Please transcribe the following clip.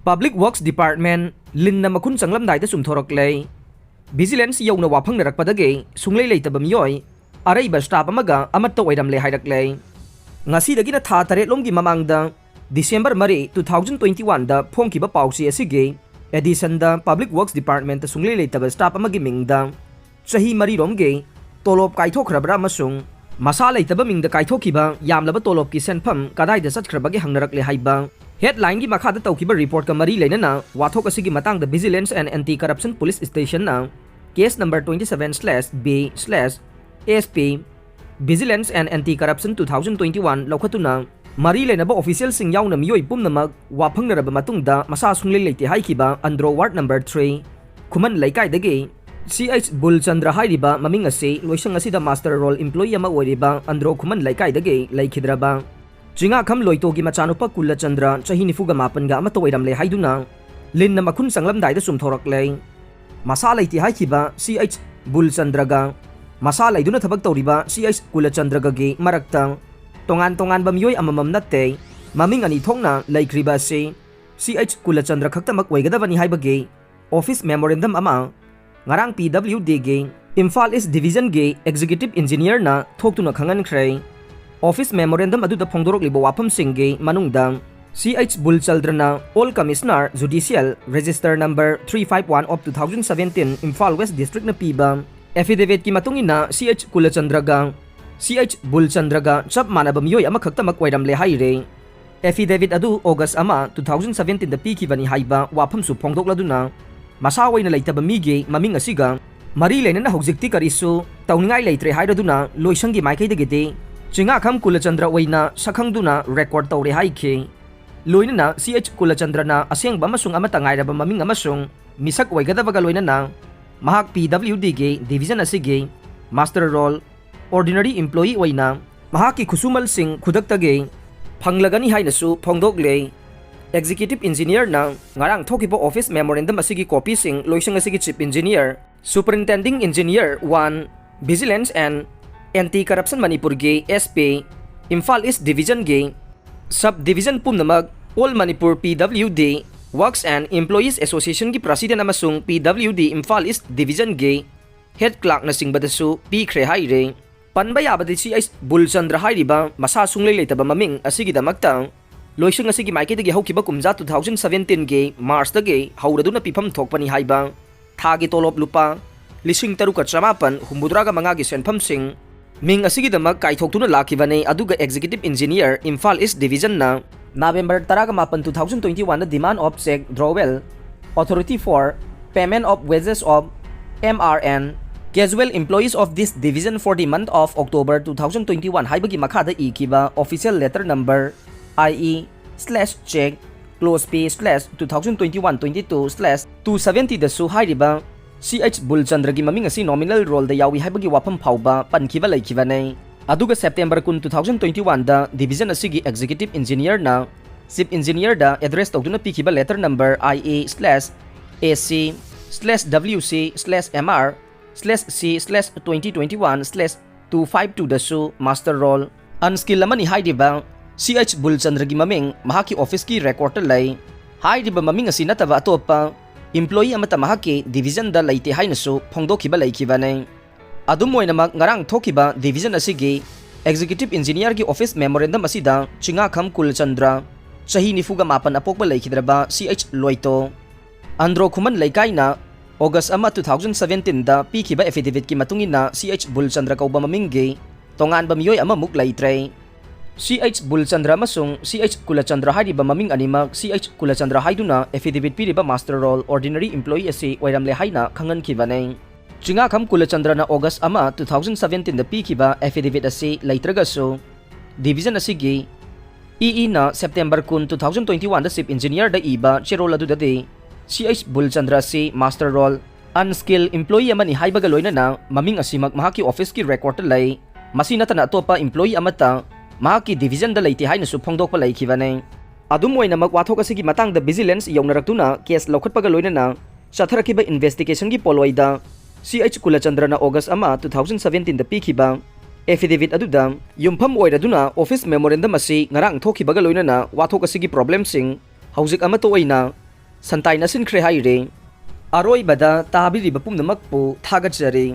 Public Works Department Linna Makhun Changlamdaida Chumthorakle Vigilance yauna wafang narakpadagi sunglei leitaba miyoi araiba staff amaga amatta oiramle hairakle ngasidagi na tha tare lomgi mamangda December 3, 2021 da phongkiba pausi asigi edition da Public Works Department ta sunglei leitaba staff amagi mingda chahi mari romge tolop kaithokhrabra amasung masa leitaba mingda kaithokiba yamlaba tolop ki senpham kadai da satkhrabagi hangnarakle haiba Headline ki makha da tawkiba report ka mari leinana wathok asigi matang da Vigilance and Anti-Corruption Police Station na case number 27/B/SP Vigilance and Anti-Corruption 2021 lokhatuna mari leinaba official sing yauna miyoi pumnamak waphangnaraba matungda masa sunglei leite haikiba Andro Ward number 3 Khuman laikai dagi CH Bulchandra hairiba maming ase loisang asida master role employee ama oiriba Andro Khuman laikai dagi laikhidraba Jinga kham loitogi machanupa Kulachandra chahi nifuga mapan ga amato oiramle haiduna Linna Makhun Changlamdaida Chumthorakle masa laiti haikiba CH Bulchandraga masa laiduna thabak tawriba CH Kulachandraga gi marakta tongan ba miyoi amamam natte maming ani thongna laikriba se CH Kulachandra khaktamak oigadabani haibagi office memorandum ama ngarang PWD gi Imphal East Division gi executive engineer na thoktuna khangan khrai Office Memorandum aduda phongdorokliba wafam singge manungda CH Bulchandra All Commissioner Judicial Register number 351 of 2017 Imphal West District na piba affidavit ki matungina CH Kulachandraga CH Bulchandraga chap manaba miyoi ama khaktamak oiramle haire affidavit adu August ama 2017 da pikibani haiba wafam su phongdokladuna masawai na leitaba mige maming asiga mari leinana hojikti karisu tawningai leitre hairaduna loisangi maikai Chinga kham Kulachandra oina sakhangduna record tawre haike loinana CH Kulachandra na asengba amasung amata ngairaba maming amasung misak oigadabaga loinana mahak PWD ge division asige master role ordinary employee oina mahaki khusumal sing khudaktage phanglagani hainasu phongdogle executive engineer na ngarang thokibo office memorandum asigi copy sing loisang asigi chief engineer superintending engineer 1 Vigilance and Anti-Corruption Manipur ge SP Imphal East Division ge Subdivision pumnamag All Manipur PWD Works and Employees Association gi President amasung PWD Imphal East Division ge Head Clerk na singbadasu P khre haire panbayabadi CH Bulchandra hairiba masa sunglei leitaba maming asigi damakta loisang asigi maike dagi haukiba kumja 2017 ge March dagi hauraduna pifam thokpani haiba thagi tolop lupa lising taruka chamapan humbudraga mangagi senpham sing Ming asigi damak kaithoktuna lakibane aduga executive engineer Imphal East Division na November 18, 2021 na demand of check drawal authority for payment of wages of MRN casual employees of this division for the month of October 2021 haibagi makhada ikiba official letter number IE/check close P/2021-22/270 dasu hairiba CH Bulchandra gi maming asi nominal role da yawi haibagi wafam phauba pankiba laikibane aduga September 2021 da division asigi executive engineer na chief engineer da address tawduna pikiba letter number IA/AC/WC/MR/C/2021/252 dasu master role unskill lamani haidiba CH Bulchandra gi maming mahaki office ki record lay haidiba maming asi nataba atopa employee amata mahaki division da laite hainasu phongdokiba laikibane adum moinamak ngarang thokiba division asigi executive engineer gi office memorandum asida chinga kham Kulachandra chahi nifuga mapan apokba laikhidraba CH loito Andro Khuman laikaina August ama 2017 da pikiba affidavit ki matungina CH Bulchandra kauba mamingge tongan ba miyoi ama muk laitre CH Bulchandra masung CH Kulachandra hairiba maming animak CH Kulachandra haiduna affidavit piriba master role ordinary employee ase oiramle haina khangan kibane Chinga kham Kulachandra na August ama 2017 da pikiba affidavit ase laitragaso division asigi EE na September 2021 da chief engineer da iba cherol adu dade CH Bulchandra se master role unskilled employee amani haibaga loinana maming asimak mahaki office ki record lay masina tana topa employee amata mahaki division da laiti haina su phongdokpa laikibane adum oina mak wathok asigi matang da vigilance yaunaraktuna case lokhatpaga loinana chatharakiba investigation gi poloida CH Kulachandra na August ama 2017 da pikiba affidavit aduda yumpham oiraduna office memorandum asi ngarang thokibaga loinana wathok asigi problem sing hauzik ama to oina santai nasin khre haire aroi bada tabiri bapum namak pu thagat jare